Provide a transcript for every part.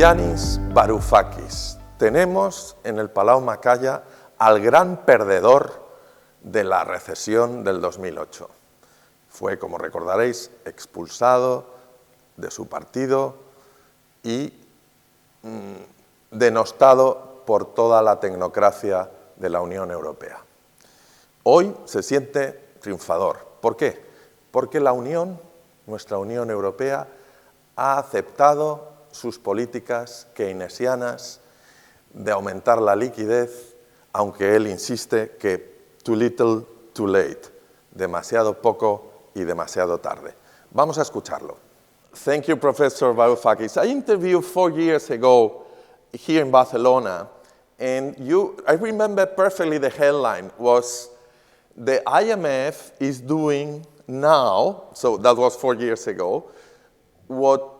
Yanis Varoufakis. Tenemos en el Palau Macaya al gran perdedor de la recesión del 2008. Fue, como recordaréis, expulsado de su partido y denostado por toda la tecnocracia de la Unión Europea. Hoy se siente triunfador. ¿Por qué? Porque la Unión, nuestra Unión Europea, ha aceptado sus políticas keynesianas de aumentar la liquidez, aunque él insiste que too little, too late, demasiado poco y demasiado tarde. Vamos a escucharlo. Thank you, Professor Varoufakis. I interviewed 4 years ago here in Barcelona, and I remember perfectly the headline was, the IMF is doing now, so that was 4 years ago, what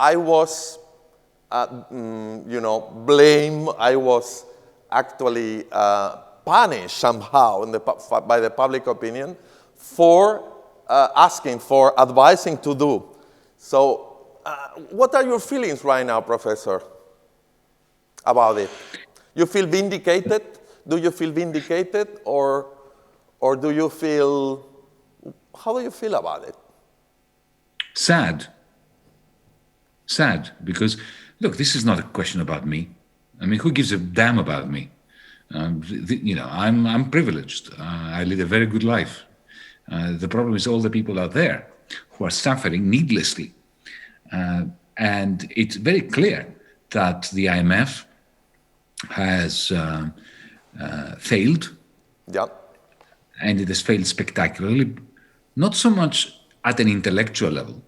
I was, blamed, I was actually punished somehow by the public opinion for asking for advising to do. So what are your feelings right now, Professor, about it? You feel vindicated? Do you feel vindicated, or do you feel, how do you feel about it? Sad, because, look, this is not a question about me. I mean, who gives a damn about me? I'm privileged. I lead a very good life. The problem is all the people out there who are suffering needlessly. And it's very clear that the IMF has failed. Yeah. And it has failed spectacularly, not so much at an intellectual level.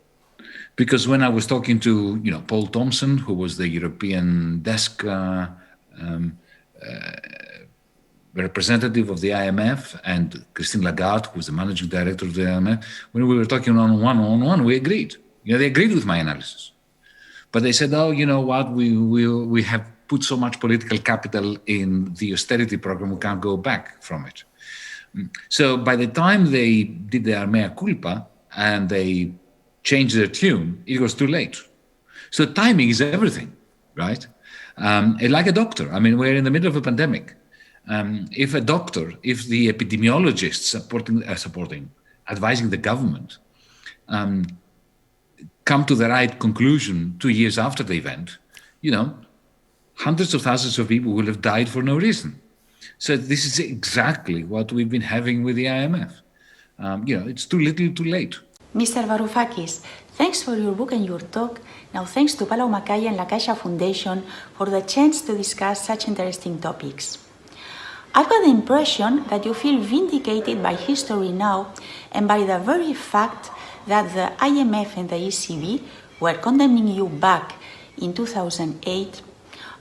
Because when I was talking to, Paul Thompson, who was the European desk representative of the IMF, and Christine Lagarde, who was the managing director of the IMF, when we were talking on-one, we agreed. They agreed with my analysis. But they said, oh, you know what, we have put so much political capital in the austerity program, we can't go back from it. So by the time they did their mea culpa and they changed their tune, it was too late. So timing is everything, right? Like a doctor. I mean, we're in the middle of a pandemic. If the epidemiologists advising the government, come to the right conclusion 2 years after the event, hundreds of thousands of people will have died for no reason. So this is exactly what we've been having with the IMF. It's too little, too late. Mr. Varoufakis, thanks for your book and your talk. Now thanks to Palau Macaya and La Caixa Foundation for the chance to discuss such interesting topics. I've got the impression that you feel vindicated by history now and by the very fact that the IMF and the ECB were condemning you back in 2008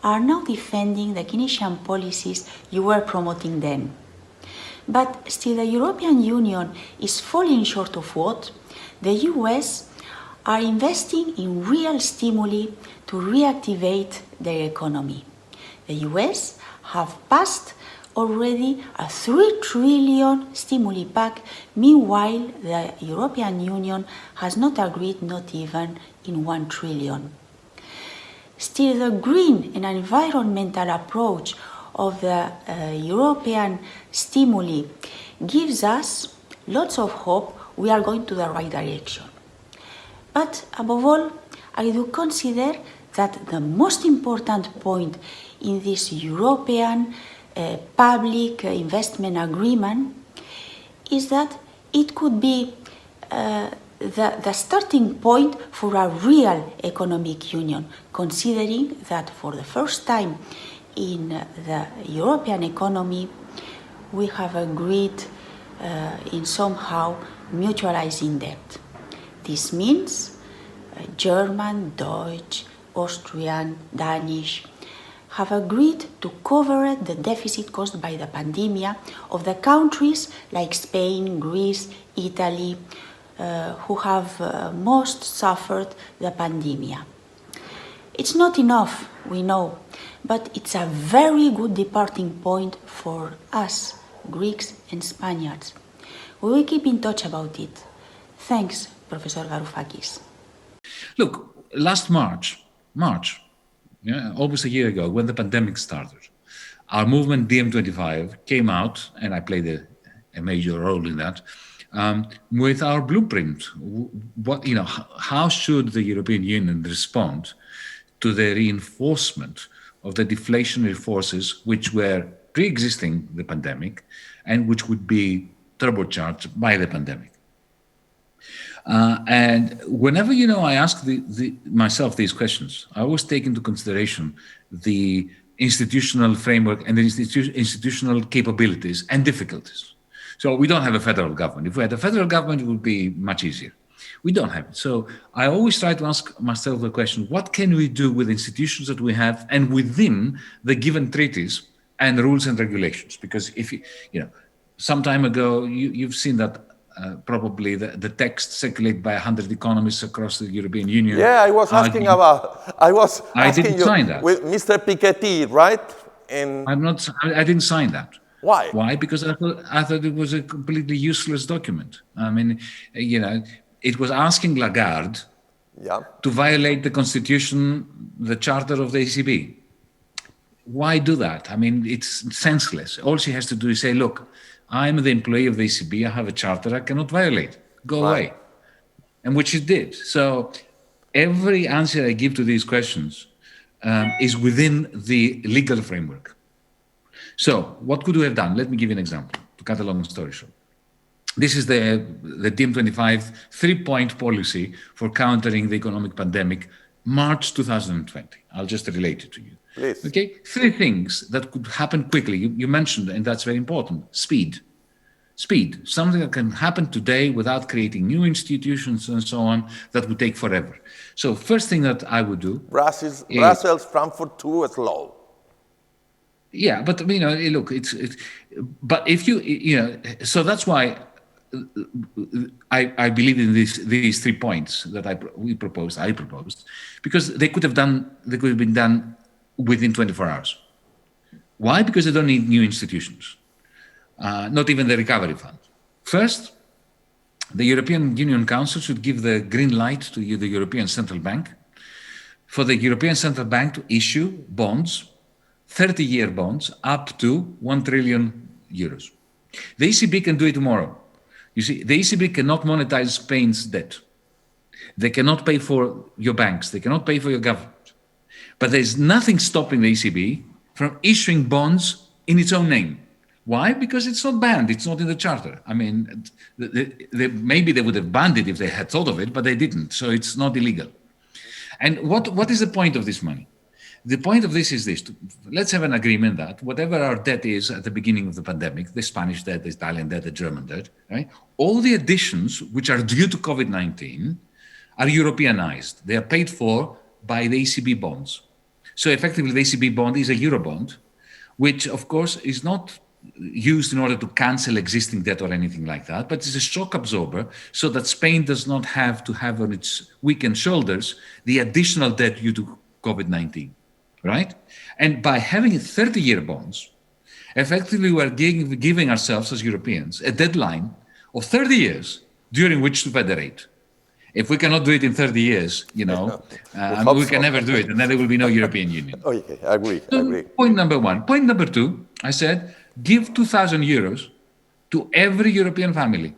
are now defending the Keynesian policies you were promoting then. But still the European Union is falling short of what? The US are investing in real stimuli to reactivate their economy. The US have passed already a 3 trillion stimuli pack. Meanwhile, the European Union has not agreed not even in 1 trillion. Still, the green and environmental approach of the European stimuli gives us lots of hope we are going to the right direction. But above all, I do consider that the most important point in this European public investment agreement is that it could be the starting point for a real economic union, considering that for the first time in the European economy, we have agreed in somehow mutualizing debt. This means German, Dutch, Austrian, Danish have agreed to cover the deficit caused by the pandemic of the countries like Spain, Greece, Italy, who have most suffered the pandemic. It's not enough, we know, but it's a very good departing point for us, Greeks and Spaniards. We will keep in touch about it. Thanks, Professor Varoufakis. Look, last March, almost a year ago, when the pandemic started, our movement DiEM25 came out, and I played a major role in that, with our blueprint. How should the European Union respond to the reinforcement of the deflationary forces which were pre-existing the pandemic and which would be turbocharged by the pandemic? And whenever, I ask myself these questions, I always take into consideration the institutional framework and the institutional capabilities and difficulties. So we don't have a federal government. If we had a federal government, it would be much easier. We don't have it. So I always try to ask myself the question, what can we do with institutions that we have and within the given treaties and rules and regulations? Because if some time ago, you've seen that probably the text circulated by 100 economists across the European Union. Yeah, I was asking I didn't sign that. With Mr. Piketty, right? I didn't sign that. Why? Why? Because I thought it was a completely useless document. I mean, it was asking Lagarde to violate the constitution, the charter of the ECB. Why do that? I mean, it's senseless. All she has to do is say, look, I'm the employee of the ECB, I have a charter, I cannot violate. Go away. And which she did. So every answer I give to these questions is within the legal framework. So what could we have done? Let me give you an example, to cut a long story short. This is the DiEM25 three-point policy for countering the economic pandemic, March 2020. I'll just relate it to you. Please. Okay, 3 things that could happen quickly. You mentioned, and that's very important, speed. Speed, something that can happen today without creating new institutions and so on, that would take forever. So first thing that I would do... Brussels, Frankfurt too is slow. Yeah, but look, but if so that's why I believe in these 3 points that I proposed, because they could have been done within 24 hours. Why? Because they don't need new institutions, not even the recovery fund. First, the European Union Council should give the green light to the European Central Bank for the European Central Bank to issue bonds, 30-year bonds, up to 1 trillion euros. The ECB can do it tomorrow. You see, the ECB cannot monetize Spain's debt. They cannot pay for your banks. They cannot pay for your government. But there's nothing stopping the ECB from issuing bonds in its own name. Why? Because it's not banned. It's not in the charter. I mean, maybe they would have banned it if they had thought of it, but they didn't. So it's not illegal. And what is the point of this money? The point of this is this. Let's have an agreement that whatever our debt is at the beginning of the pandemic, the Spanish debt, the Italian debt, the German debt, right? All the additions which are due to COVID-19 are Europeanized. They are paid for by the ECB bonds. So effectively, the ECB bond is a Eurobond, which of course is not used in order to cancel existing debt or anything like that, but it's a shock absorber so that Spain does not have to have on its weakened shoulders the additional debt due to COVID-19. Right? And by having 30-year bonds, effectively we're giving ourselves as Europeans a deadline of 30 years during which to federate. If we cannot do it in 30 years, we can never do it, and then there will be no European Union. Okay, I agree. Point number 1. Point number 2, I said, give 2,000 euros to every European family.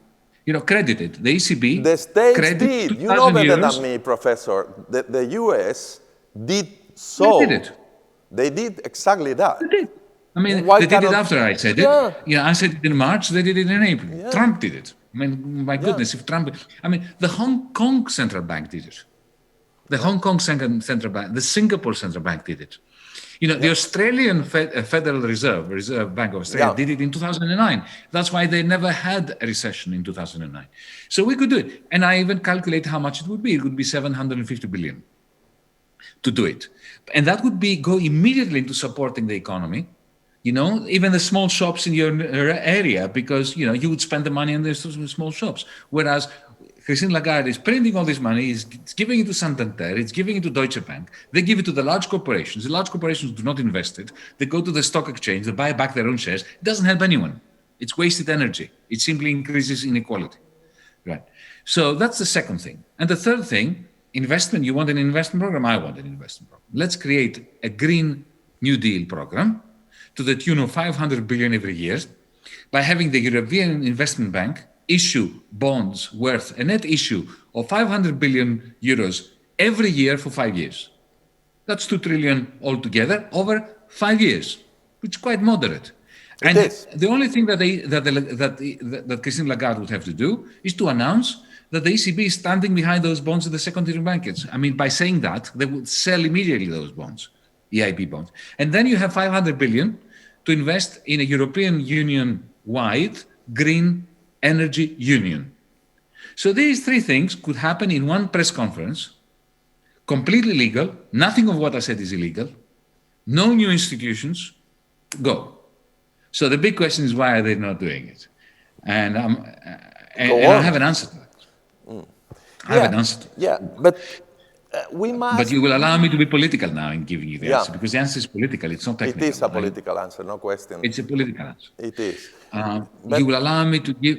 Credit it. The ECB... The states did. You know better than me, Professor. The US did so. They did it. They did exactly that. They did. I mean, they did it after I said it. I said it in March, they did it in April. Yeah. Trump did it. I mean, my goodness, if Trump... I mean, the Hong Kong Central Bank did it. The Hong Kong Central Bank, the Singapore Central Bank did it. The Australian Federal Reserve Bank of Australia did it in 2009. That's why they never had a recession in 2009. So we could do it. And I even calculate how much it would be. It would be 750 billion to do it. And that would go immediately into supporting the economy, even the small shops in your area, because, you would spend the money on the small shops. Whereas Christine Lagarde is printing all this money, it's giving it to Santander, it's giving it to Deutsche Bank. They give it to the large corporations. The large corporations do not invest it. They go to the stock exchange, they buy back their own shares. It doesn't help anyone. It's wasted energy. It simply increases inequality. Right. So that's the second thing. And the third thing investment. You want an investment program? I want an investment program. Let's create a Green New Deal program to the tune of 500 billion every year by having the European Investment Bank issue bonds worth a net issue of 500 billion euros every year for 5 years. That's 2 trillion altogether over 5 years, which is quite moderate. And the only thing that Christine Lagarde would have to do is to announce that the ECB is standing behind those bonds in the secondary markets. I mean, by saying that, they would sell immediately those bonds, EIB bonds. And then you have 500 billion to invest in a European Union-wide green energy union. So these three things could happen in one press conference, completely legal. Nothing of what I said is illegal. No new institutions. Go. So the big question is, why are they not doing it? And I have an answer to that. I have an answer to that. Yeah, but we must... But you will allow me to be political now in giving you the answer, because the answer is political, it's not technical. It is a political answer, no question. It's a political answer. It is. You will allow me to give...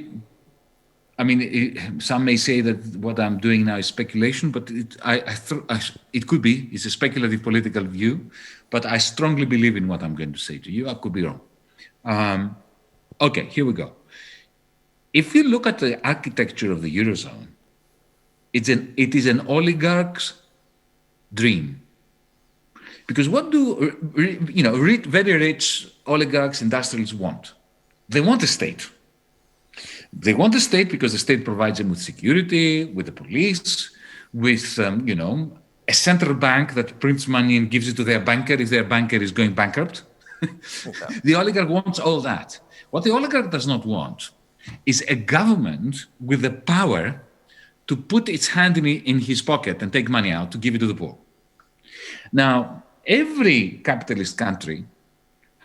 I mean, some may say that what I'm doing now is speculation, but it could be. It's a speculative political view, but I strongly believe in what I'm going to say to you. I could be wrong. Okay, here we go. If you look at the architecture of the Eurozone, it is an oligarch's dream. Because what do very rich oligarchs, industrialists want? They want a state. They want a state because the state provides them with security, with the police, with a central bank that prints money and gives it to their banker if their banker is going bankrupt. The oligarch wants all that. What the oligarch does not want is a government with the power to put its hand in his pocket and take money out to give it to the poor. Now, every capitalist country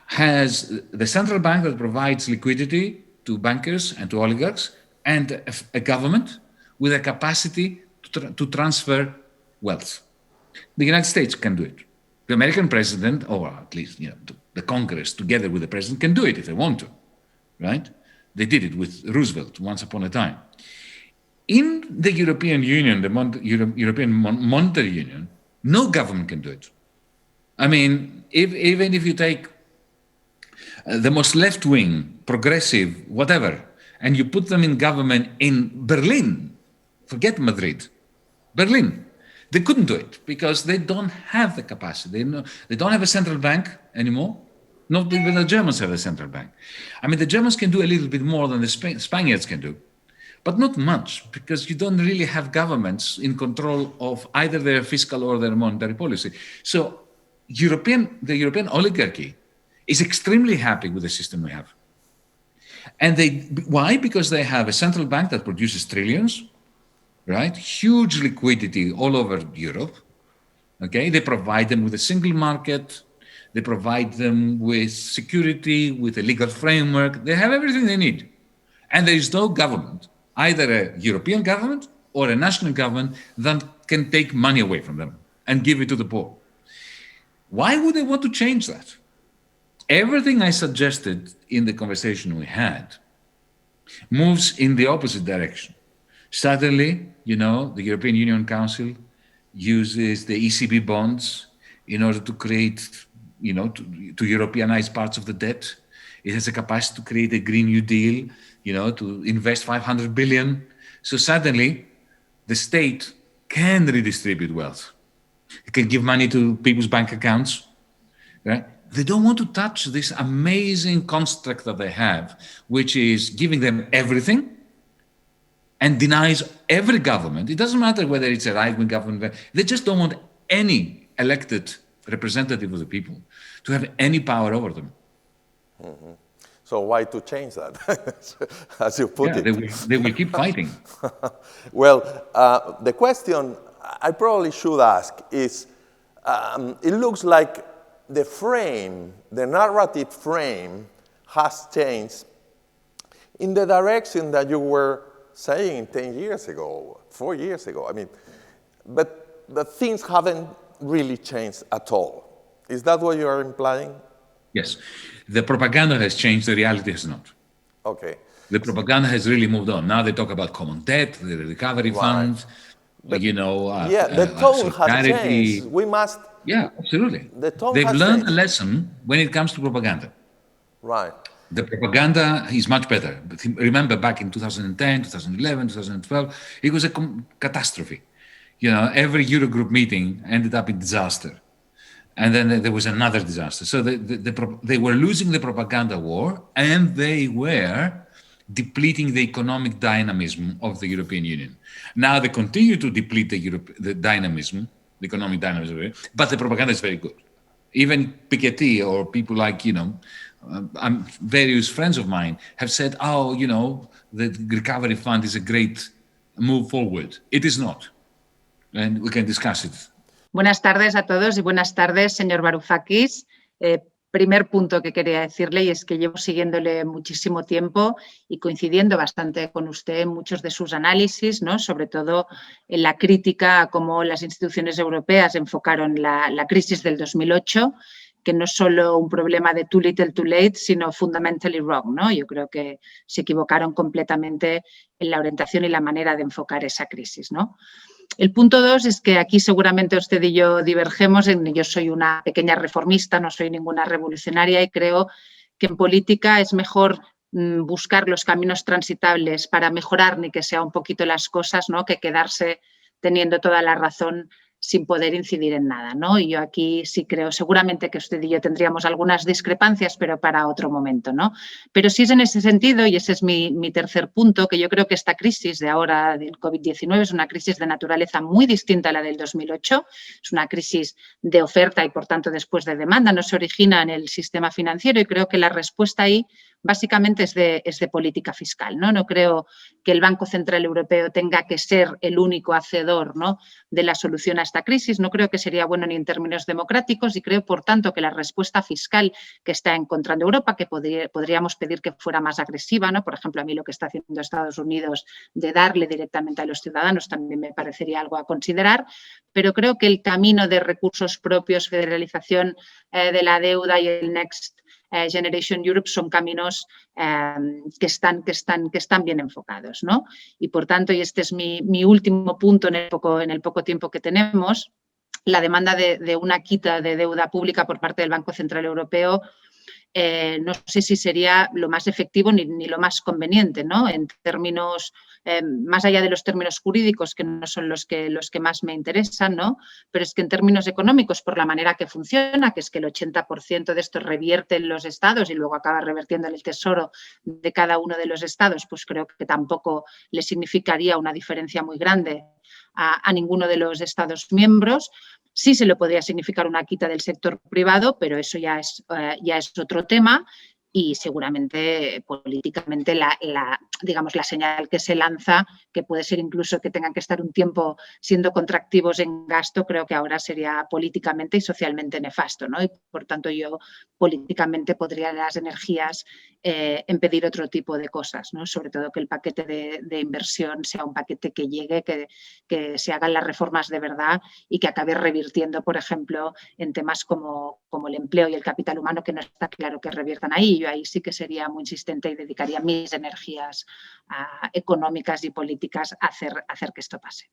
has the central bank that provides liquidity to bankers and to oligarchs, and a government with a capacity to transfer wealth. The United States can do it. The American president, or at least the Congress together with the president, can do it if they want to, right? They did it with Roosevelt once upon a time. In the European Union, the European Monetary Union, no government can do it. I mean, even if you take the most left-wing, progressive, whatever, and you put them in government in Berlin, forget Madrid, Berlin, they couldn't do it because they don't have the capacity. They don't have a central bank anymore. Not even the Germans have a central bank. I mean, the Germans can do a little bit more than the Spaniards can do, but not much, because you don't really have governments in control of either their fiscal or their monetary policy. So the European oligarchy is extremely happy with the system we have. And why? Because they have a central bank that produces trillions, right? Huge liquidity all over Europe. Okay, they provide them with a single market. They provide them with security, with a legal framework. They have everything they need. And there is no government, either a European government or a national government, that can take money away from them and give it to the poor. Why would they want to change that? Everything I suggested in the conversation we had moves in the opposite direction. Suddenly, the European Union Council uses the ECB bonds in order to create, to Europeanize parts of the debt. It has a capacity to create a Green New Deal, to invest 500 billion. So suddenly, the state can redistribute wealth. It can give money to people's bank accounts, right? They don't want to touch this amazing construct that they have, which is giving them everything and denies every government. It doesn't matter whether it's a right-wing government. They just don't want any elected representative of the people to have any power over them. Mm-hmm. So why to change that, as you put it? They will keep fighting. Well, the question I probably should ask is, it looks like the narrative frame has changed in the direction that you were saying 10 years ago, 4 years ago. I mean, but things haven't really changed at all. Is that what you are implying? Yes. The propaganda has changed, the reality has not. Okay. The propaganda has really moved on. Now they talk about common debt, the recovery fund. the tone has changed. We must... Yeah, absolutely. The tone They've has learned changed. a lesson when it comes to propaganda. Right. The propaganda is much better. But remember, back in 2010, 2011, 2012, it was a catastrophe. Every Eurogroup meeting ended up in disaster. And then there was another disaster. So they were losing the propaganda war, and they were depleting the economic dynamism of the European Union. Now they continue to deplete the dynamism, the economic dynamism, but the propaganda is very good. Even Piketty or people like, various friends of mine have said, the recovery fund is a great move forward. It is not. And we can discuss it. Buenas tardes a todos y buenas tardes, señor Varoufakis. Primer punto que quería decirle, y es que llevo siguiéndole muchísimo tiempo y coincidiendo bastante con usted en muchos de sus análisis, ¿no? Sobre todo en la crítica a cómo las instituciones europeas enfocaron la crisis del 2008, que no es solo un problema de too little, too late, sino fundamentally wrong, ¿no? Yo creo que se equivocaron completamente en la orientación y la manera de enfocar esa crisis, ¿no? El punto 2 es que aquí seguramente usted y yo divergemos. Yo soy una pequeña reformista, no soy ninguna revolucionaria y creo que en política es mejor buscar los caminos transitables para mejorar ni que sea un poquito las cosas, ¿no? Que quedarse teniendo toda la razón sin poder incidir en nada, ¿no? Y yo aquí sí creo, seguramente que usted y yo tendríamos algunas discrepancias, pero para otro momento, ¿no? Pero sí es en ese sentido, y ese es mi tercer punto, que yo creo que esta crisis de ahora del COVID-19 es una crisis de naturaleza muy distinta a la del 2008, es una crisis de oferta y, por tanto, después de demanda, no se origina en el sistema financiero y creo que la respuesta ahí básicamente es de política fiscal, ¿no? No creo que el Banco Central Europeo tenga que ser el único hacedor, ¿no? De la solución a esta crisis. No creo que sería bueno ni en términos democráticos y creo, por tanto, que la respuesta fiscal que está encontrando Europa, que podríamos pedir que fuera más agresiva, ¿no? Por ejemplo, a mí lo que está haciendo Estados Unidos de darle directamente a los ciudadanos también me parecería algo a considerar, pero creo que el camino de recursos propios, federalización de la deuda y el Next Generation Europe son caminos que están bien enfocados, ¿no? Y por tanto, y este es mi último punto en el poco tiempo que tenemos, la demanda de una quita de deuda pública por parte del Banco Central Europeo no sé si sería lo más efectivo ni lo más conveniente, ¿no? En términos, más allá de los términos jurídicos, que no son los que más me interesan, ¿no? Pero es que en términos económicos, por la manera que funciona, que es que el 80% de esto revierte en los estados y luego acaba revirtiendo en el tesoro de cada uno de los estados, pues creo que tampoco le significaría una diferencia muy grande a ninguno de los estados miembros. Sí se le podría significar una quita del sector privado, pero eso ya es otro tema y seguramente políticamente digamos, la señal que se lanza, que puede ser incluso que tengan que estar un tiempo siendo contractivos en gasto, creo que ahora sería políticamente y socialmente nefasto, ¿no? Y por tanto yo políticamente podría las energías en pedir otro tipo de cosas, ¿no? Sobre todo que el paquete de inversión sea un paquete que llegue, que se hagan las reformas de verdad y que acabe revirtiendo, por ejemplo, en temas como el empleo y el capital humano, que no está claro que reviertan ahí. Yo ahí sí que sería muy insistente y dedicaría mis energías económicas y políticas a hacer que esto pase.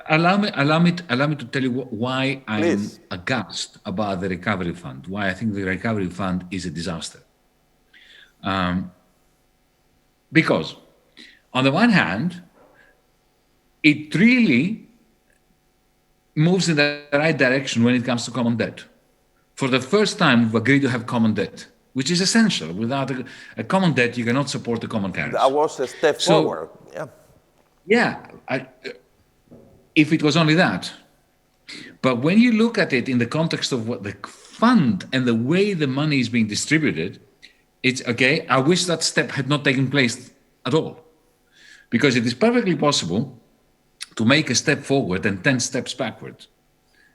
Allow me to tell you why I'm aghast about the recovery fund, why I think the recovery fund is a disaster. Because on the one hand, it really moves in the right direction when it comes to common debt. For the first time, we've agreed to have common debt, which is essential. Without a common debt, you cannot support the common currency. That was a step forward. Yeah. If it was only that. But when you look at it in the context of what the fund and the way the money is being distributed, it's okay. I wish that step had not taken place at all, because it is perfectly possible to make a step forward and 10 steps backward.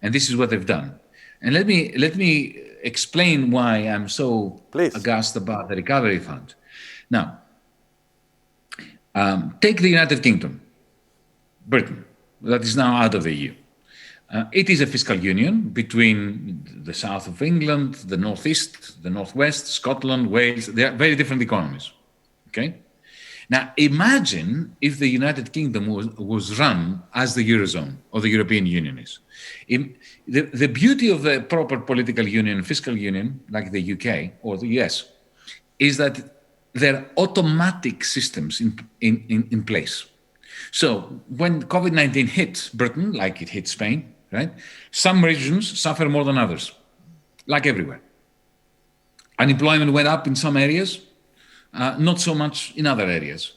And this is what they've done. And let me explain why I'm so aghast about the recovery fund. Now, take the United Kingdom, Britain, that is now out of the EU. It is a fiscal union between the south of England, the northeast, the northwest, Scotland, Wales. They are very different economies, okay? Now, imagine if the United Kingdom was run as the Eurozone or the European Union is. The beauty of the proper political union, fiscal union, like the UK or the US, is that there are automatic systems in place. So when COVID-19 hit Britain, like it hit Spain, right? Some regions suffer more than others, like everywhere. Unemployment went up in some areas, not so much in other areas.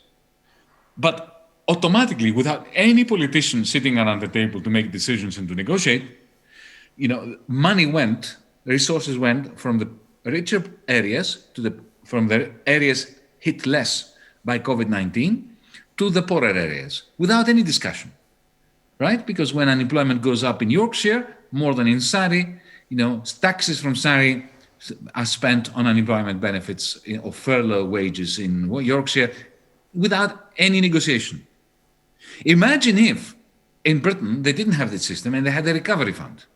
But automatically, without any politician sitting around the table to make decisions and to negotiate, money went, resources went from the richer areas from the areas hit less by COVID-19 to the poorer areas, without any discussion, right? Because when unemployment goes up in Yorkshire, more than in Surrey, taxes from Surrey are spent on unemployment benefits or furlough wages in Yorkshire without any negotiation. Imagine if in Britain they didn't have this system and they had a recovery fund.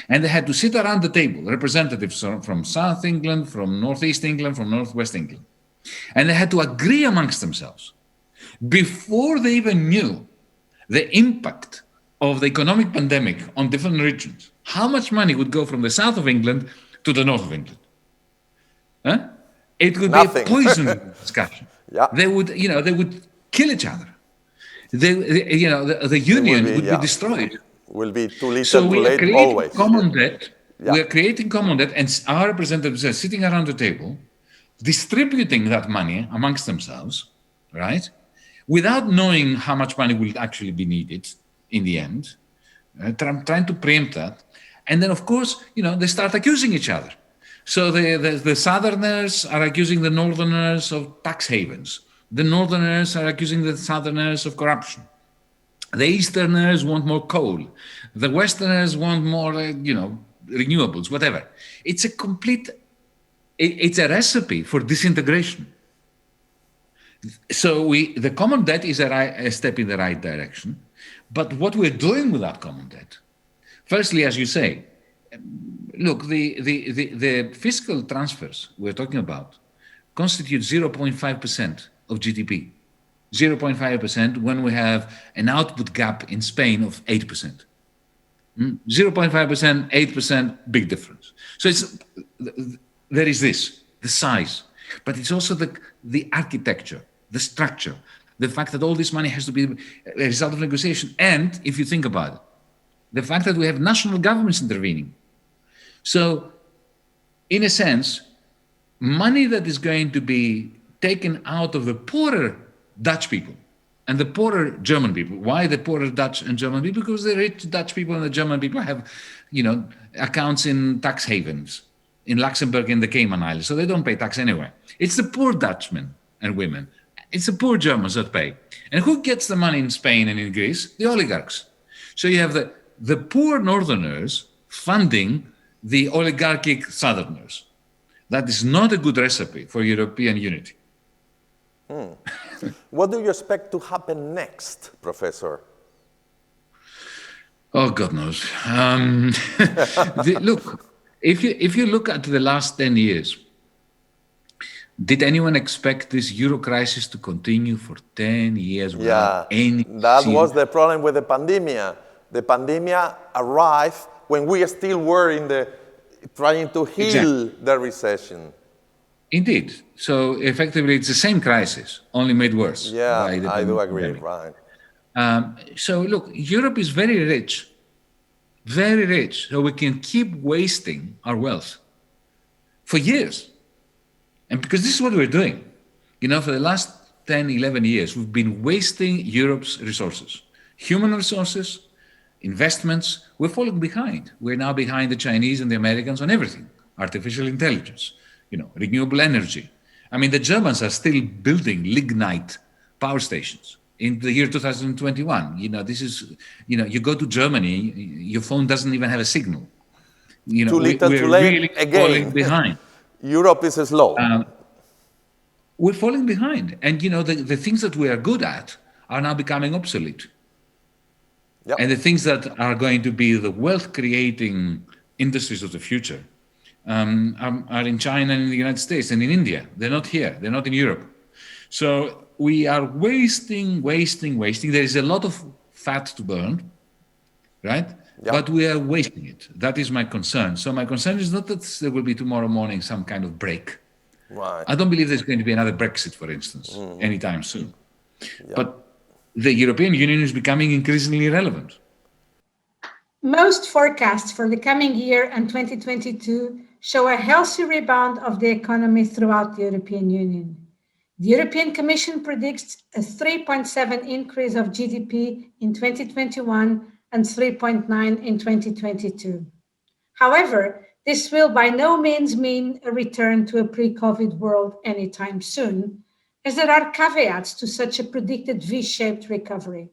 And they had to sit around the table, representatives from South England, from Northeast England, from Northwest England. And they had to agree amongst themselves before they even knew the impact of the economic pandemic on different regions, how much money would go from the south of England to the north of England. It would Nothing. be a poison discussion. Yeah. They would kill each other. The union would be destroyed. Will be too little, So too we are late, creating always. common debt. Yeah. We are creating common debt, and our representatives are sitting around the table, distributing that money amongst themselves, right? Without knowing how much money will actually be needed in the end, trying to preempt that. And then, of course, they start accusing each other. So the Southerners are accusing the Northerners of tax havens. The Northerners are accusing the Southerners of corruption. The Easterners want more coal. The Westerners want more, renewables, whatever. It's a recipe for disintegration. So the common debt is a step in the right direction. But what we're doing with that common debt, firstly, as you say, look, the fiscal transfers we're talking about constitute 0.5% of GDP. 0.5% when we have an output gap in Spain of 8%. 0.5%, 8%, big difference. So there is this, the size, but it's also the architecture, the structure, the fact that all this money has to be a result of negotiation. And if you think about it, the fact that we have national governments intervening. So in a sense, money that is going to be taken out of the poorer Dutch people and the poorer German people. Why the poorer Dutch and German people? Because the rich Dutch people and the German people have, accounts in tax havens, in Luxembourg and the Cayman Islands, so they don't pay tax anywhere. It's the poor Dutchmen and women. It's the poor Germans that pay. And who gets the money in Spain and in Greece? The oligarchs. So you have the poor Northerners funding the oligarchic Southerners. That is not a good recipe for European unity. What do you expect to happen next, Professor? Oh, God knows. Look, if you look at the last 10 years, did anyone expect this Euro crisis to continue for 10 years without any... That was the problem with the pandemic. The pandemic arrived when we still were trying to heal the recession. Indeed. So effectively, it's the same crisis, only made worse. Yeah, by the I do agree, pandemic. right. So look, Europe is very rich, so we can keep wasting our wealth for years. And because this is what we're doing. For the last 10, 11 years, we've been wasting Europe's resources, human resources, investments. We're falling behind. We're now behind the Chinese and the Americans on everything. Artificial intelligence, renewable energy. I mean, the Germans are still building lignite power stations in the year 2021. This is, you go to Germany, your phone doesn't even have a signal. Too little, we're too late, really again. Falling behind. Europe is slow. We're falling behind. And, the things that we are good at are now becoming obsolete. Yep. And the things that are going to be the wealth-creating industries of the future are in China and in the United States and in India. They're not here. They're not in Europe. So we are wasting. There is a lot of fat to burn, right? Yeah. But we are wasting it. That is my concern. So my concern is not that there will be tomorrow morning some kind of break. Right. I don't believe there's going to be another Brexit, for instance, anytime soon. Yeah. But the European Union is becoming increasingly relevant. Most forecasts for the coming year and 2022 show a healthy rebound of the economy throughout the European Union. The European Commission predicts a 3.7 increase of GDP in 2021 and 3.9 in 2022. However, this will by no means mean a return to a pre-COVID world anytime soon, as there are caveats to such a predicted V-shaped recovery.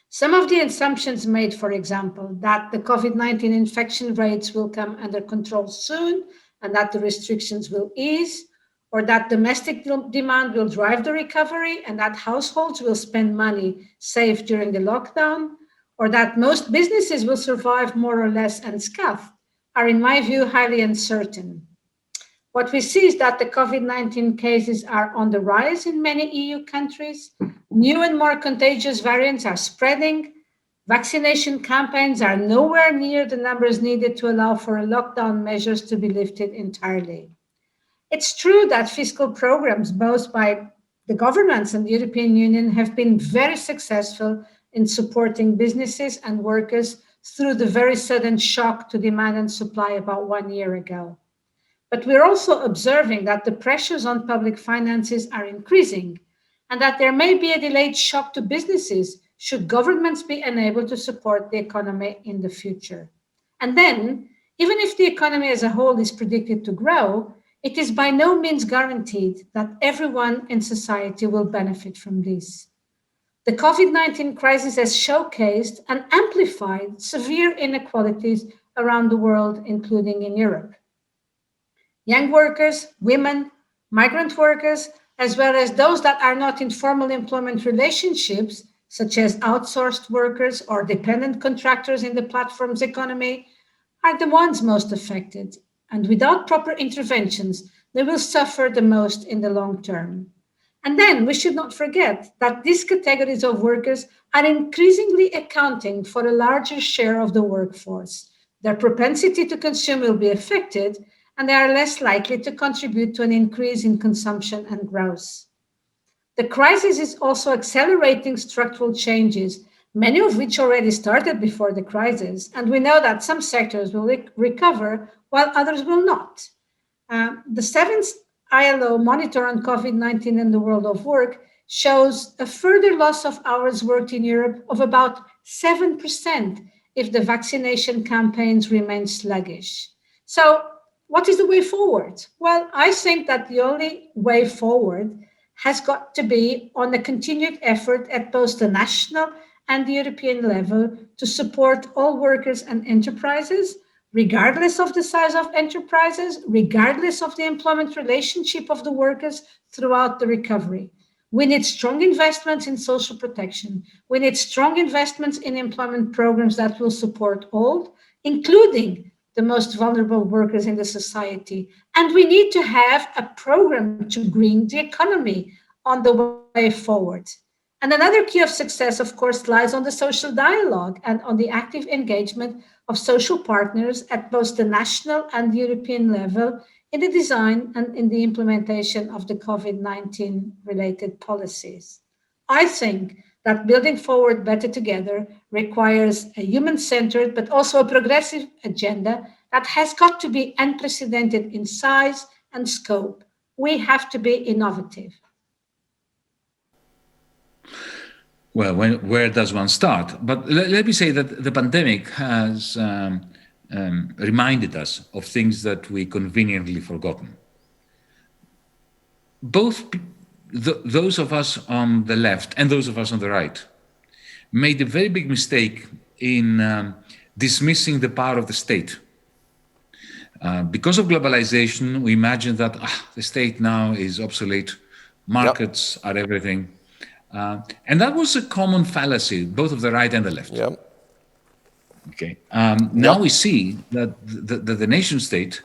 Some of the assumptions made, for example, that the COVID-19 infection rates will come under control soon and that the restrictions will ease, or that domestic demand will drive the recovery and that households will spend money saved during the lockdown, or that most businesses will survive more or less unscathed, are in my view highly uncertain. What we see is that the COVID-19 cases are on the rise in many EU countries. New and more contagious variants are spreading. Vaccination campaigns are nowhere near the numbers needed to allow for lockdown measures to be lifted entirely. It's true that fiscal programs, both by the governments and the European Union, have been very successful in supporting businesses and workers through the very sudden shock to demand and supply about 1 year ago. But we're also observing that the pressures on public finances are increasing and that there may be a delayed shock to businesses should governments be unable to support the economy in the future. And then, even if the economy as a whole is predicted to grow, it is by no means guaranteed that everyone in society will benefit from this. The COVID-19 crisis has showcased and amplified severe inequalities around the world, including in Europe. Young workers, women, migrant workers, as well as those that are not in formal employment relationships, such as outsourced workers or dependent contractors in the platforms economy, are the ones most affected. And without proper interventions, they will suffer the most in the long term. And then we should not forget that these categories of workers are increasingly accounting for a larger share of the workforce. Their propensity to consume will be affected, and they are less likely to contribute to an increase in consumption and growth. The crisis is also accelerating structural changes, many of which already started before the crisis, and we know that some sectors will recover while others will not. The seventh ILO monitor on COVID-19 and the world of work shows a further loss of hours worked in Europe of about 7% if the vaccination campaigns remain sluggish. So, what is the way forward? Well, I think that the only way forward has got to be on a continued effort at both the national and the European level to support all workers and enterprises, regardless of the size of enterprises, regardless of the employment relationship of the workers throughout the recovery. We need strong investments in social protection. We need strong investments in employment programs that will support all, including the most vulnerable workers in the society. And we need to have a program to green the economy on the way forward. And another key of success, of course, lies on the social dialogue and on the active engagement of social partners at both the national and the European level in the design and in the implementation of the COVID-19 related policies. I think that building forward better together requires a human-centered but also a progressive agenda that has got to be unprecedented in size and scope. We have to be innovative. Well, where does one start? But let me say that the pandemic has reminded us of things that we conveniently forgotten. Both those of us on the left and those of us on the right made a very big mistake in dismissing the power of the state. Because of globalization, we imagine that the state now is obsolete, markets are everything. And that was a common fallacy, both of the right and the left. Yep. Okay. Now we see that the nation state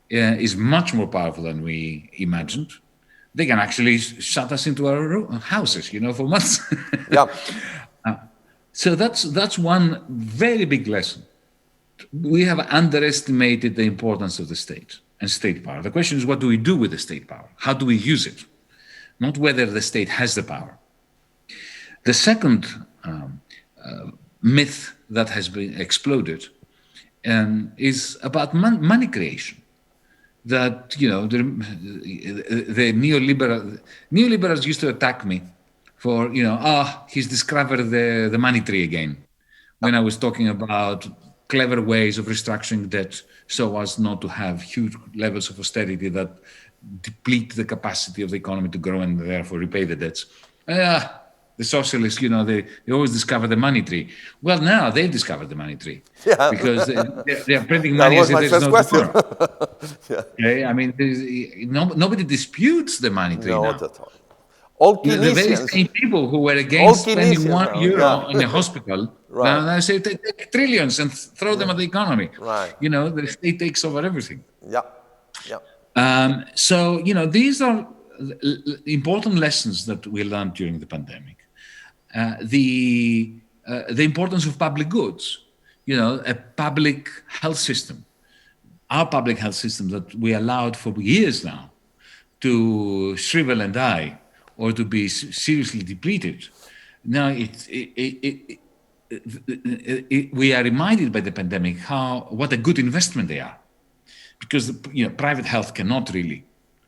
is much more powerful than we imagined. they can actually shut us into our houses, for months. Yeah. So that's one very big lesson. We have underestimated the importance of the state and state power. The question is, what do we do with the state power? How do we use it? Not whether the state has the power. The second myth that has been exploded is about money creation. That, the neoliberals used to attack me for, he's discovered the money tree again. When I was talking about clever ways of restructuring debt so as not to have huge levels of austerity that deplete the capacity of the economy to grow and therefore repay the debts. The socialists, they always discover the money tree. Well, now they've discovered the money tree. Yeah. Because they are printing money as if there's no tomorrow. Yeah. Okay? I mean, nobody disputes the money tree now. Not at all. All The very same people who were against spending €1 in a hospital, Right. now they say take trillions and throw them at the economy. Right. The state takes over everything. Yeah. Yeah. So, these are important lessons that we learned during the pandemic. The importance of public goods, a public health system, our public health system that we allowed for years now to shrivel and die or to be seriously depleted. Now we are reminded by the pandemic what a good investment they are, because private health cannot really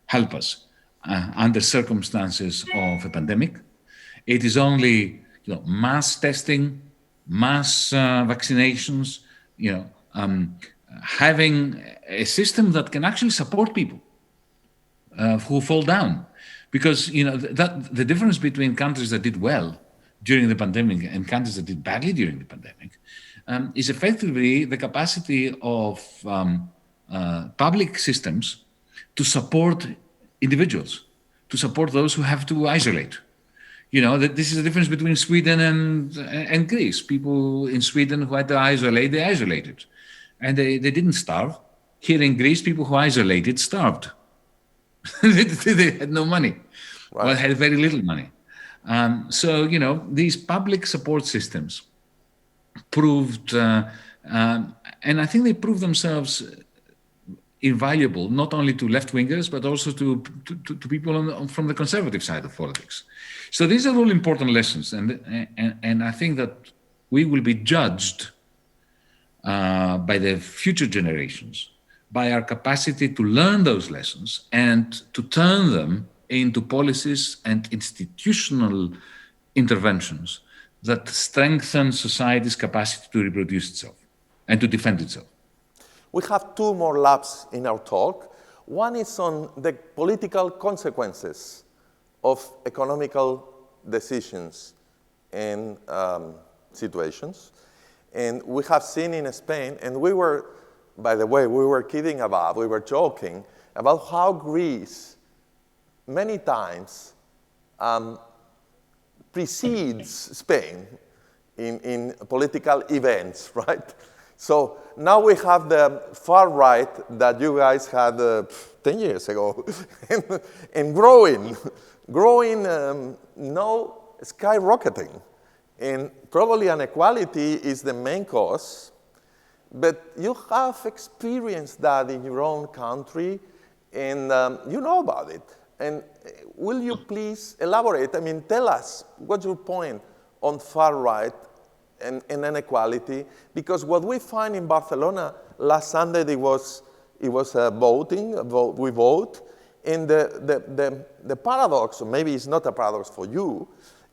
help us under circumstances of a pandemic. It is only mass testing, mass vaccinations, having a system that can actually support people who fall down. Because that the difference between countries that did well during the pandemic and countries that did badly during the pandemic is effectively the capacity of public systems to support individuals, to support those who have to isolate. That this is the difference between Sweden and Greece. People in Sweden who had to isolate, they isolated. And they didn't starve. Here in Greece, people who isolated starved. They had no money. Right. Well, had very little money. So, these public support systems proved, and I think they proved themselves invaluable, not only to left-wingers, but also to people from the conservative side of politics. So these are all important lessons. And I think that we will be judged by the future generations by our capacity to learn those lessons and to turn them into policies and institutional interventions that strengthen society's capacity to reproduce itself and to defend itself. We have two more laps in our talk. One is on the political consequences of economical decisions and situations. And we have seen in Spain, and we were joking about how Greece many times precedes Spain in political events, right? So now we have the far right that you guys had 10 years ago, and growing, now skyrocketing. And probably inequality is the main cause, but you have experienced that in your own country, and you know about it. And will you please elaborate? I mean, tell us, what's your point on far right and inequality? Because what we find in Barcelona last Sunday, it was voting. We vote, and the paradox, or maybe it's not a paradox for you,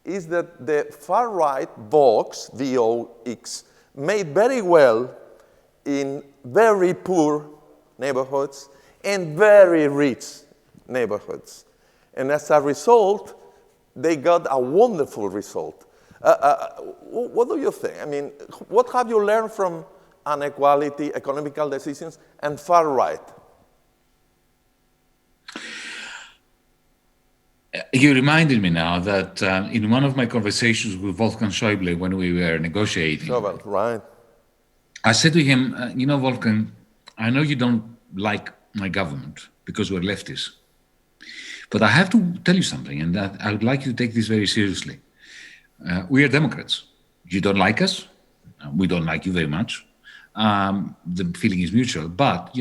is that the far right, Vox, V-O-X, made very well in very poor neighborhoods and very rich neighborhoods. And as a result, they got a wonderful result. What do you think? I mean, what have you learned from inequality, economical decisions, and far right? You reminded me now that in one of my conversations with Wolfgang Schäuble when we were negotiating, right. I said to him, Wolfgang, I know you don't like my government because we're leftists, But I have to tell you something, and that I would like you to take this very seriously. We are Democrats. You don't like us. We don't like you very much. The feeling is mutual, but,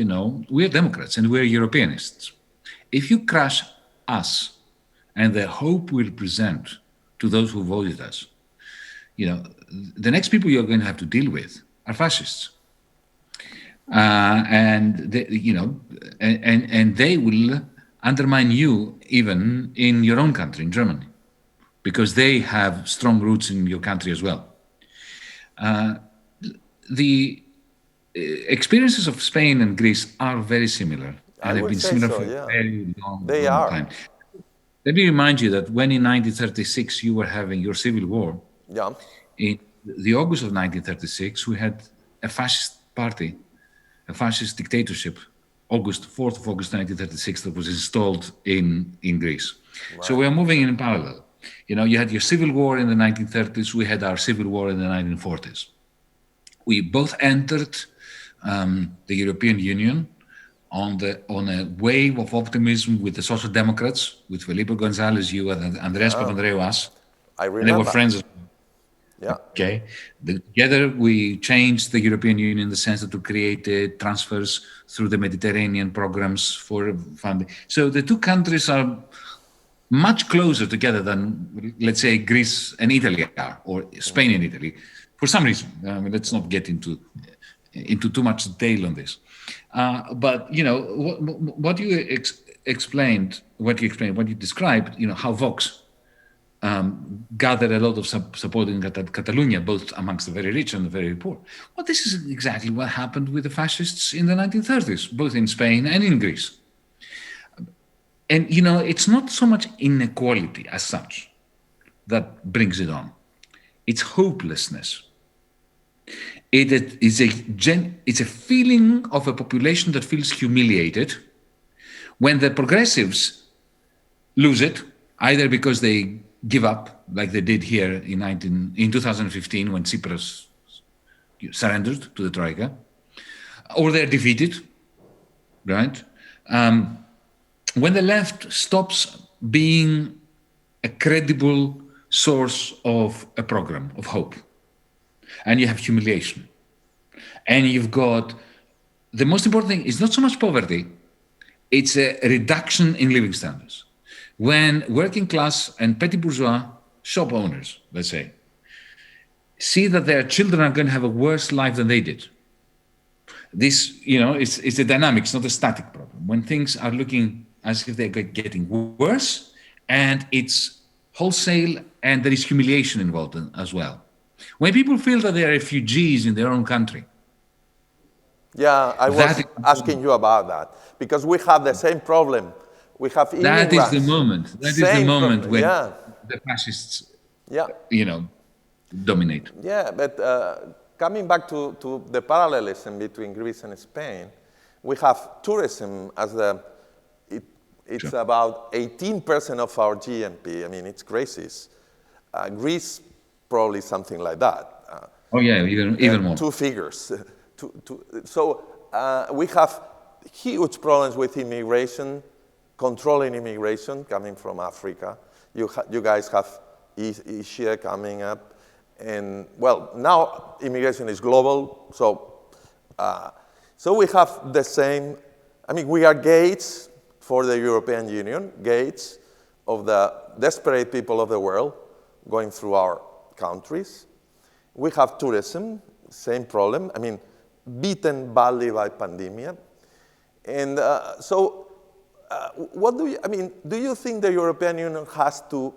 we are Democrats and we're Europeanists. If you crush us and the hope we represent to those who voted us, the next people you're going to have to deal with are fascists. And they will undermine you even in your own country, in Germany, because they have strong roots in your country as well. The experiences of Spain and Greece are very similar, and have been similar for a very long time. Let me remind you that when in 1936 you were having your civil war, in the August of 1936, we had a fascist party, a fascist dictatorship, 4th of August 1936, that was installed in Greece. Right. So we are moving in parallel. You had your civil war in the 1930s, we had our civil war in the 1940s. We both entered the European Union on a wave of optimism with the Social Democrats, with Felipe González, you and André Papandreou, us. I remember. And they were friends. Yeah. Okay. Together we changed the European Union in the sense that we created transfers through the Mediterranean programs for funding. So the two countries are much closer together than, let's say, Greece and Italy are, or Spain and Italy, for some reason. Let's not get into too much detail on this. But what you explained, what you described, how Vox gathered a lot of support in Catalonia, both amongst the very rich and the very poor. Well, this is exactly what happened with the fascists in the 1930s, both in Spain and in Greece. And, it's not so much inequality as such that brings it on. It's hopelessness. It's a feeling of a population that feels humiliated when the progressives lose it, either because they give up, like they did here in 2015 when Tsipras surrendered to the Troika, or they're defeated, right? When the left stops being a credible source of a program of hope, and you have humiliation, and you've got, the most important thing is not so much poverty, it's a reduction in living standards. When working class and petty bourgeois shop owners, let's say, see that their children are going to have a worse life than they did, this, it's a dynamic, it's not a static problem. When things are looking as if they're getting worse, and it's wholesale, and there is humiliation involved as well. When people feel that they are refugees in their own country. Yeah, I was asking you about that, because we have the same problem. We have immigrants. That is the moment. That is the moment when the fascists, dominate. Yeah, but coming back to the parallelism between Greece and Spain, we have tourism as it's about 18% of our GNP. I mean, it's crazy. Greece, probably something like that. Even more. Two figures. So we have huge problems with immigration, controlling immigration coming from Africa. You guys have Asia coming up. And, well, now immigration is global. So we have the same, we are gates for the European Union, gates of the desperate people of the world going through our countries. We have tourism, same problem. Beaten badly by pandemic. And what do you think the European Union has to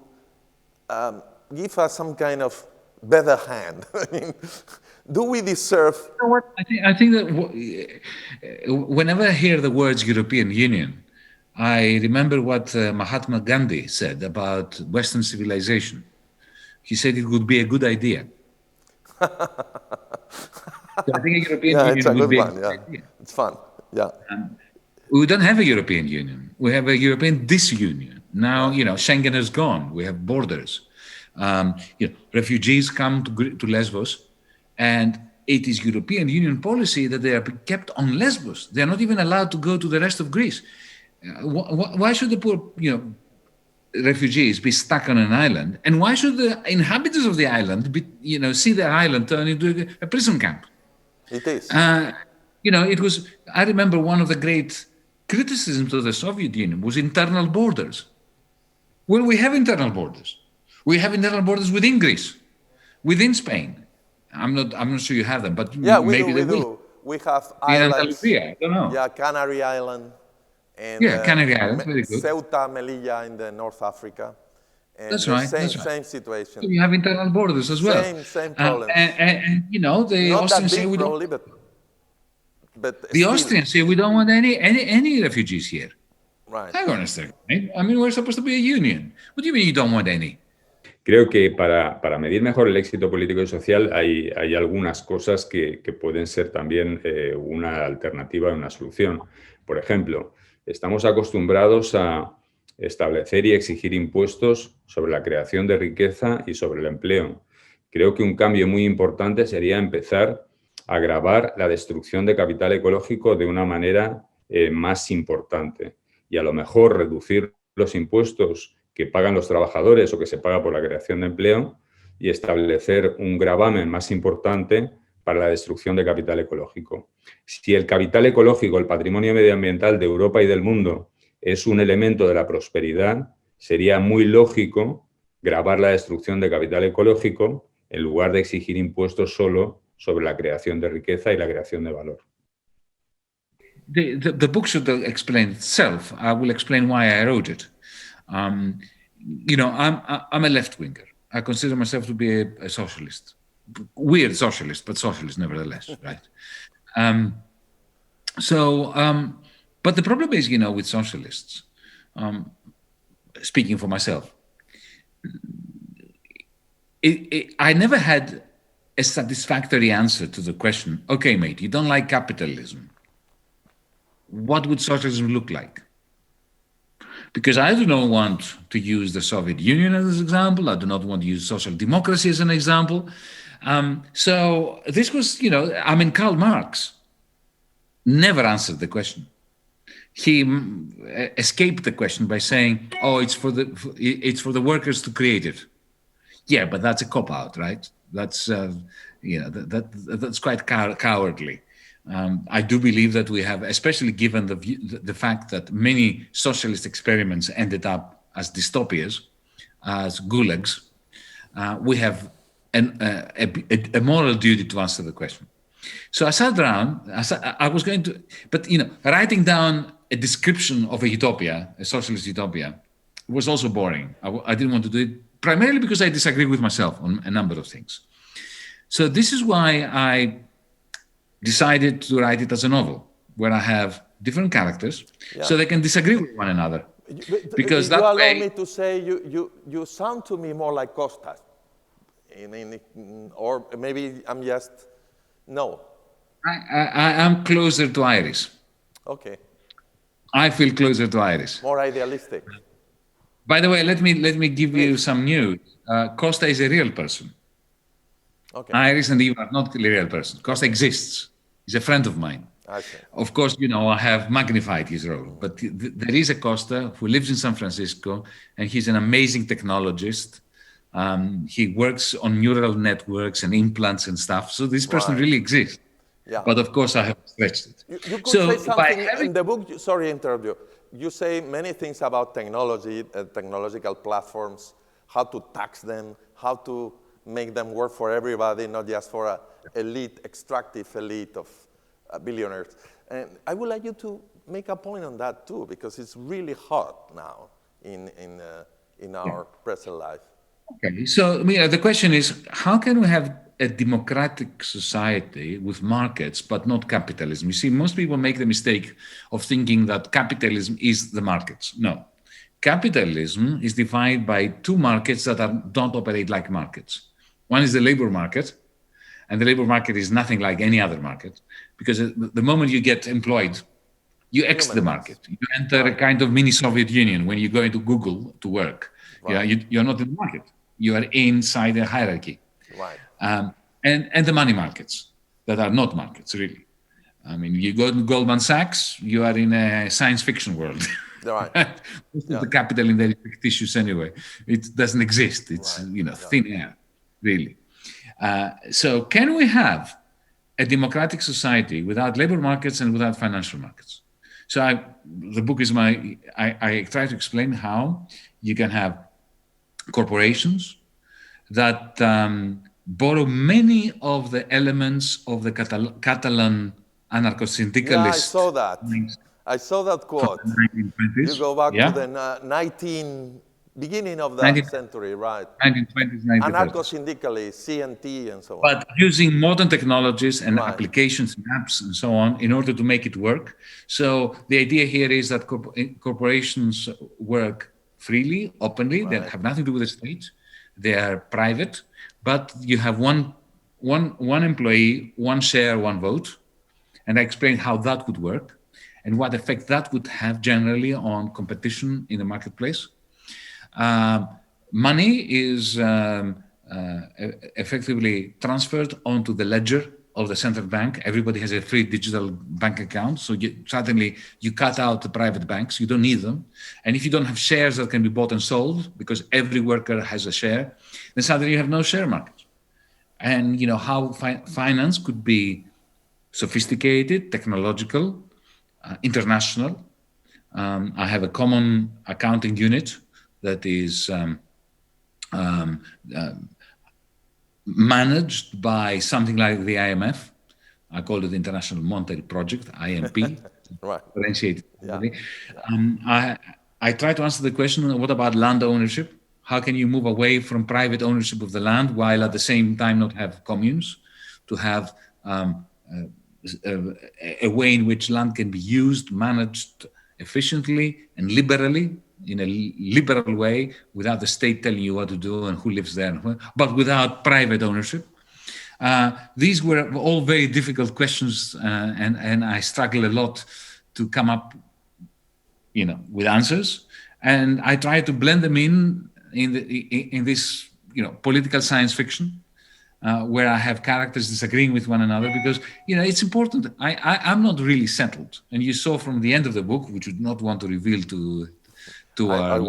give us some kind of better hand? Do we deserve? I think that whenever I hear the words European Union, I remember what Mahatma Gandhi said about Western civilization. He said it would be a good idea. So I think a European Union would be a good idea. It's fun. Yeah. We don't have a European Union. We have a European disunion. Now, Schengen is gone. We have borders. Refugees come to Lesbos, and it is European Union policy that they are kept on Lesbos. They are not even allowed to go to the rest of Greece. Why should the poor, refugees be stuck on an island? And why should the inhabitants of the island see their island turn into a prison camp? It is. It was, I remember one of the great criticisms of the Soviet Union was internal borders. Well, we have internal borders. We have internal borders within Greece, within Spain. I'm not sure you have them, but maybe they will. We have islands. I don't know. Yeah, Canary Island. And, Canary Island, very good. Ceuta, Melilla in the North Africa. And that's right. Same situation. So you have internal borders as well. Same problems. And the Austrians say we don't. But the Austrians say we don't want any refugees here. Right. Hang on a second. I mean, we're supposed to be a union. What do you mean you don't want any? Creo que para medir mejor el éxito político y social hay algunas cosas que pueden ser también una alternativa, una solución. Por ejemplo, estamos acostumbrados a establecer y exigir impuestos sobre la creación de riqueza y sobre el empleo. Creo que un cambio muy importante sería empezar a gravar la destrucción de capital ecológico de una manera más importante y a lo mejor reducir los impuestos que pagan los trabajadores o que se paga por la creación de empleo y establecer un gravamen más importante para la destrucción de capital ecológico. Si el capital ecológico, el patrimonio medioambiental de Europa y del mundo es un elemento de la prosperidad, sería muy lógico gravar la destrucción de capital ecológico en lugar de exigir impuestos solo sobre la creación de riqueza y la creación de valor. The book should explain itself. I will explain why I wrote it. I'm a left-winger. I consider myself to be a socialist. Weird socialist, but socialist nevertheless, right? But the problem is, with socialists, speaking for myself, I never had a satisfactory answer to the question, okay, mate, you don't like capitalism. What would socialism look like? Because I do not want to use the Soviet Union as an example. I do not want to use social democracy as an example. So this was, Karl Marx never answered the question. He escaped the question by saying, "Oh, it's for the workers to create it." Yeah, but that's a cop-out, right? That's that's quite cowardly. I do believe that we have, especially given the fact that many socialist experiments ended up as dystopias, as gulags, we have a moral duty to answer the question. So I sat down, I was going to, but writing down a description of a utopia, a socialist utopia, was also boring. I didn't want to do it, primarily because I disagree with myself on a number of things. So this is why I decided to write it as a novel, where I have different characters, so they can disagree with one another. Because you allow me to say you sound to me more like Costas, or maybe I'm just no. I am closer to Iris. Okay. I feel closer to Iris. More idealistic. By the way, let me give you some news. Costa is a real person. Okay. Iris and Eve are not a real person. Costa exists. He's a friend of mine. Okay. Of course, I have magnified his role, but there is a Costa who lives in San Francisco, and he's an amazing technologist. He works on neural networks and implants and stuff. So this person really exists. Yeah. But of course, I have stretched it. You could say something in the book. Sorry to interrupt you. You say many things about technology, technological platforms, how to tax them, how to make them work for everybody, not just for an extractive elite of billionaires. And I would like you to make a point on that too, because it's really hard now in our present life. Okay, so the question is, how can we have a democratic society with markets, but not capitalism? You see, most people make the mistake of thinking that capitalism is the markets. No. Capitalism is defined by two markets that don't operate like markets. One is the labor market, and the labor market is nothing like any other market, because the moment you get employed, you exit the market. You enter a kind of mini Soviet Union when you go into Google to work. Right. You're not in the market. You are inside a hierarchy. Right. And the money markets that are not markets, really. I mean, you go to Goldman Sachs, you are in a science fiction world. Right. Most of the capital in there is fictitious anyway. It doesn't exist. It's thin air, really. So can we have a democratic society without labor markets and without financial markets? So the book is I try to explain how you can have corporations that borrow many of the elements of the Catalan anarcho-syndicalist. Yeah, I saw that quote. From the 1920s. You go back to the beginning of the century, right? 1920s, 1930s. Anarcho-syndicalists, CNT, and so on. But using modern technologies and applications and apps and so on in order to make it work. So the idea here is that corporations work freely, openly. They have nothing to do with the state. They are private, but you have one employee, one share, one vote. And I explained how that would work and what effect that would have generally on competition in the marketplace. Money is effectively transferred onto the ledger of the central bank. Everybody has a free digital bank account. So suddenly you cut out the private banks. You don't need them. And if you don't have shares that can be bought and sold, because every worker has a share, then suddenly you have no share market. And how finance could be sophisticated, technological, international. I have a common accounting unit that is managed by something like the IMF. I call it the International Monetary Project, IMP. Differentiated. I try to answer the question, what about land ownership? How can you move away from private ownership of the land while at the same time not have communes, to have a way in which land can be used, managed efficiently and liberally, in a liberal way, without the state telling you what to do and who lives there, but without private ownership. These were all very difficult questions, and I struggle a lot to come up, with answers. And I try to blend them in this, political science fiction, where I have characters disagreeing with one another, because it's important. I'm not really settled, and you saw from the end of the book, which we would not want to reveal to our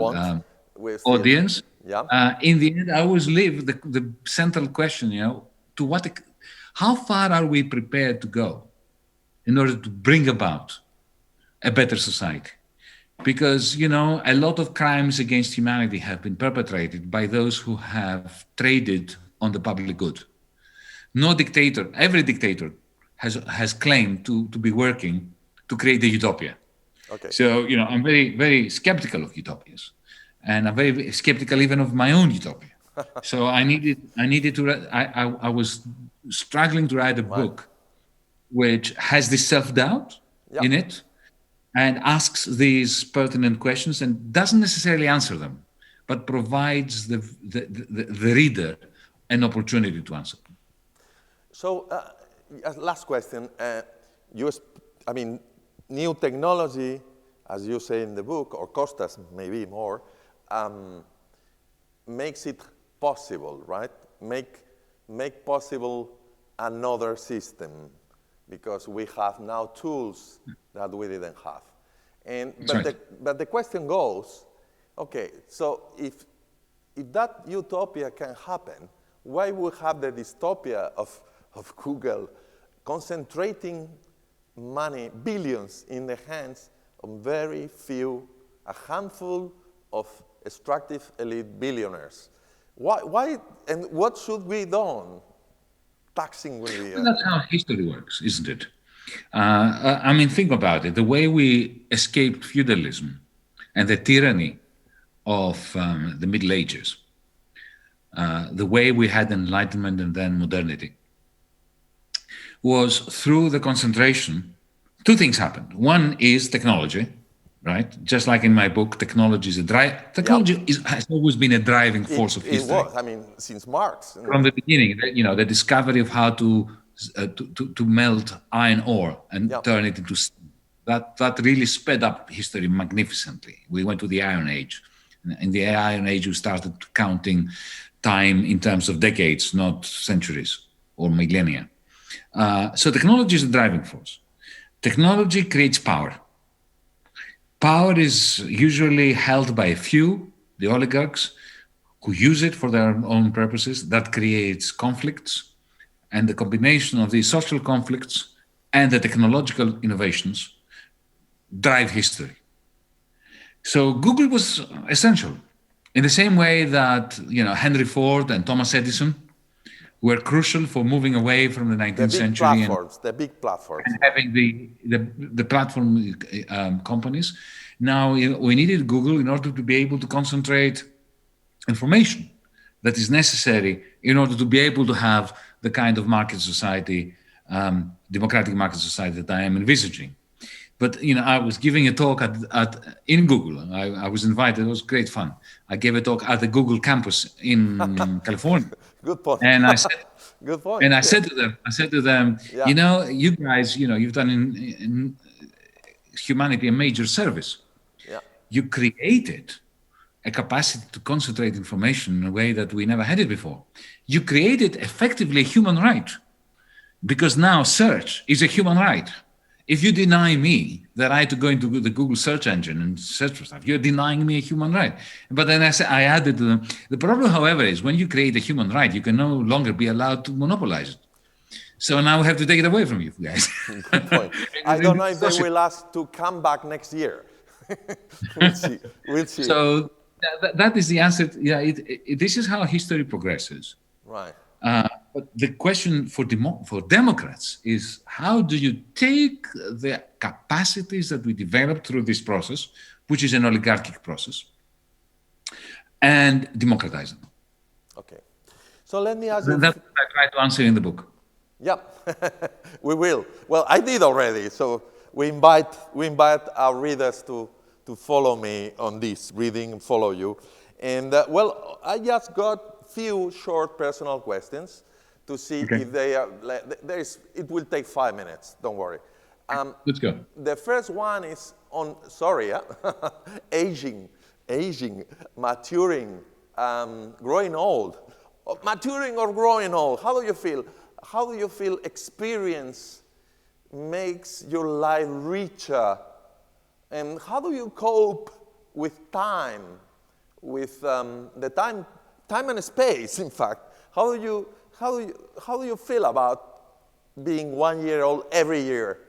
audience. In the end, I always leave the central question: how far are we prepared to go in order to bring about a better society? Because a lot of crimes against humanity have been perpetrated by those who have traded on the public good. No dictator, every dictator has claimed to be working to create a utopia. Okay. So, I'm very, very skeptical of utopias, and I'm very skeptical even of my own utopia. So I needed to, I was struggling to write a book which has this self-doubt in it and asks these pertinent questions and doesn't necessarily answer them, but provides the reader an opportunity to answer them. So, last question. New technology, as you say in the book, or Costas maybe more, makes it possible, right? Make possible another system, because we have now tools that we didn't have. But the question goes, okay, so if that utopia can happen, why would have the dystopia of Google concentrating money, billions, in the hands of very few, a handful of extractive elite billionaires? Why and what should be done? Taxing will be... That's how history works, isn't it? Think about it. The way we escaped feudalism and the tyranny of the Middle Ages, the way we had Enlightenment and then modernity, was through the concentration. Two things happened. One is technology, right? Just like in my book, technology has always been a driving force of history. It was, since Marx. From the beginning, the discovery of how to melt iron ore and turn it into steel. That really sped up history magnificently. We went to the Iron Age. In the Iron Age, we started counting time in terms of decades, not centuries or millennia. So technology is the driving force. Technology creates power. power is usually held by a few, the oligarchs, who use it for their own purposes. That creates conflicts, and the combination of these social conflicts and the technological innovations drive history. So Google was essential in the same way that Henry Ford and Thomas Edison were crucial for moving away from the 19th century the big platforms, and having the platform companies. Now we needed Google in order to be able to concentrate information that is necessary in order to be able to have the kind of market society, democratic market society that I am envisaging. But I was giving a talk in Google. I was invited. It was great fun. I gave a talk at the Google campus in California. Good point. And I said, good point. And I said to them, yeah. You guys, you've done in humanity a major service. Yeah. You created a capacity to concentrate information in a way that we never had it before. You created effectively a human right, because now search is a human right. If you deny me the right to go into the Google search engine and search for stuff, you're denying me a human right. But then I added to them, the problem, however, is when you create a human right, you can no longer be allowed to monopolize it. So now we have to take it away from you guys. Good point. I don't know if they will ask to come back next year. We'll see. So that is the answer. Yeah, this is how history progresses. Right. But the question for Democrats is, how do you take the capacities that we developed through this process, which is an oligarchic process, and democratize them? Okay. So let me ask you. That's what I try to answer in the book. Yeah, we will. Well, I did already. So we invite our readers to follow me on this reading and follow you. And I just got few short personal questions to see if they are. It will take 5 minutes. Don't worry. Let's go. The first one is on. Aging, maturing, growing old, maturing or growing old. How do you feel? How do you feel experience makes your life richer? And how do you cope with time, with the time and space? In fact, how do you feel about being 1 year old every year?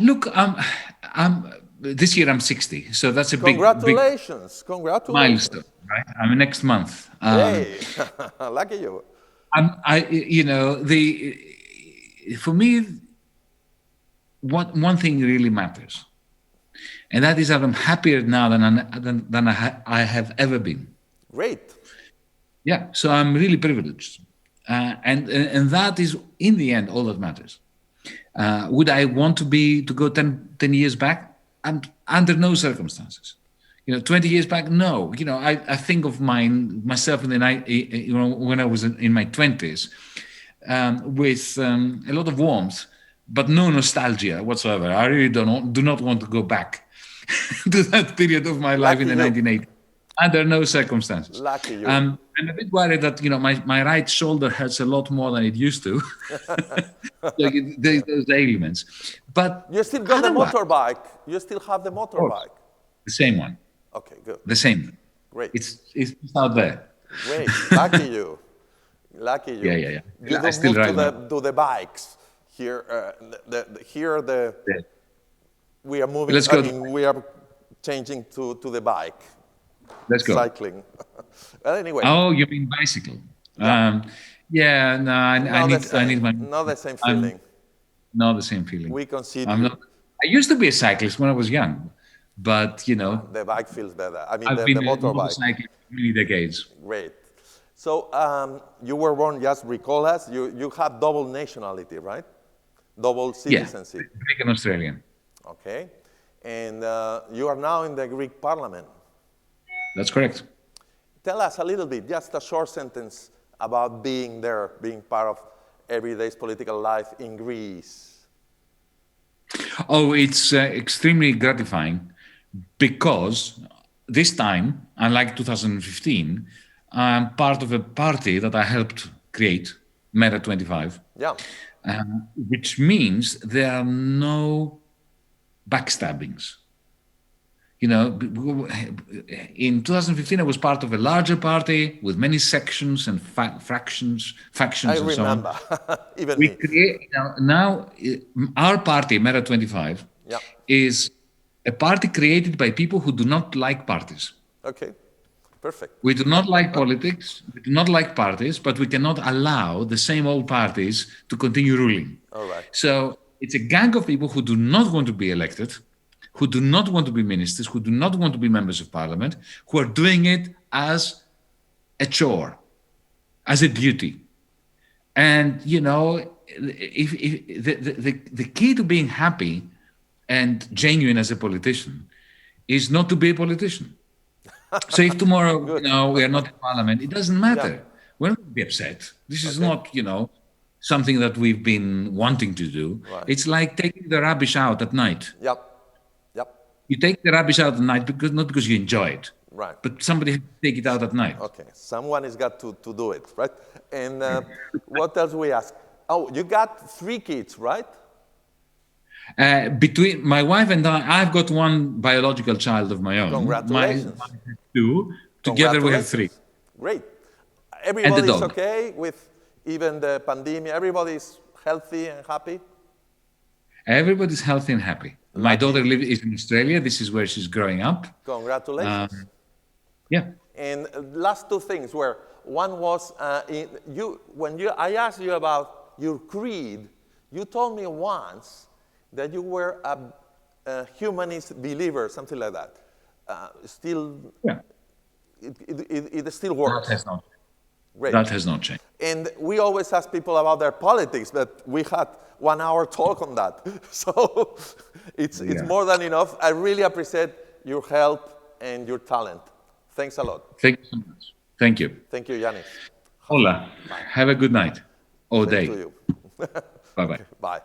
Look, this year I'm 60, so that's a big milestone. Right? I mean, next month. Hey, lucky you. For me, one thing really matters, and that is that I'm happier now than I have ever been. Great. Yeah, so I'm really privileged, and that is in the end all that matters. Would I want to go 10 years back? Under no circumstances. 20 years back, no. I think of myself when I was in my 20s with a lot of warmth, but no nostalgia whatsoever. I really do not want to go back to that period of my life in the 1980s. Under no circumstances. Lucky you. I'm a bit worried that my right shoulder hurts a lot more than it used to. So there's those ailments. But you still got the motorbike. You still have the motorbike. The same one. Okay, good. The same. Great. It's out there. Great. Lucky you. Lucky you. Yeah. You don't move to the bikes here. We are moving. Let's go. We are changing to the bike. Let's go. Cycling. Well, anyway. Oh, you mean bicycle? Yeah. No, I need my. Not the same feeling. Not the same feeling. We concede. I used to be a cyclist when I was young, but the bike feels better. I mean, I've the been motorbike. Cycling for many decades. Great. So you were born. Just recall us. You have double nationality, right? Double citizenship. Yeah, Greek and Australian. Okay, and you are now in the Greek Parliament. That's correct. Tell us a little bit, just a short sentence about being there, being part of everyday's political life in Greece. Oh, it's extremely gratifying because this time, unlike 2015, I'm part of a party that I helped create Meta 25. Yeah. Which means there are no backstabbings. You know, in 2015, I was part of a larger party with many sections and factions I and so on. remember, even We me. create, now our party, Meta 25, Yeah. is a party created by people who do not like parties. Okay, perfect. We do not like politics, we do not like parties, but we cannot allow the same old parties to continue ruling. All right. So it's a gang of people who do not want to be elected, who do not want to be ministers, who do not want to be members of parliament, who are doing it as a chore, as a duty. And, you know, if the key to being happy and genuine as a politician is not to be a politician. So if tomorrow, you know, we are not in parliament, it doesn't matter. Yeah. We're not going to be upset. This is not, you know, something that we've been wanting to do. Right. It's like taking the rubbish out at night. Yep. You take the rubbish out at night not because you enjoy it, Right. but somebody has to take it out at night. Okay, someone has got to do it, right? And what else we ask? Oh, you got 3 kids, right? Between my wife and I've got one biological child of my own. Congratulations. My wife has 2. Together we have 3. Great. Everybody's dog. okay with even the pandemic? Everybody's healthy and happy? Everybody's healthy and happy. My daughter is in Australia. This is where she's growing up. Congratulations. Yeah. And last 2 things were, one was, when I asked you about your creed, you told me once that you were a humanist believer, something like that. Yeah. It still works. That has not. Great. That has not changed. And we always ask people about their politics, but we had 1 hour talk on that. So it's more than enough. I really appreciate your help and your talent. Thanks a lot. Thank you so much. Thank you. Thank you, Yanis. Hola. Have a good night or Same day. to you. Bye-bye. Bye.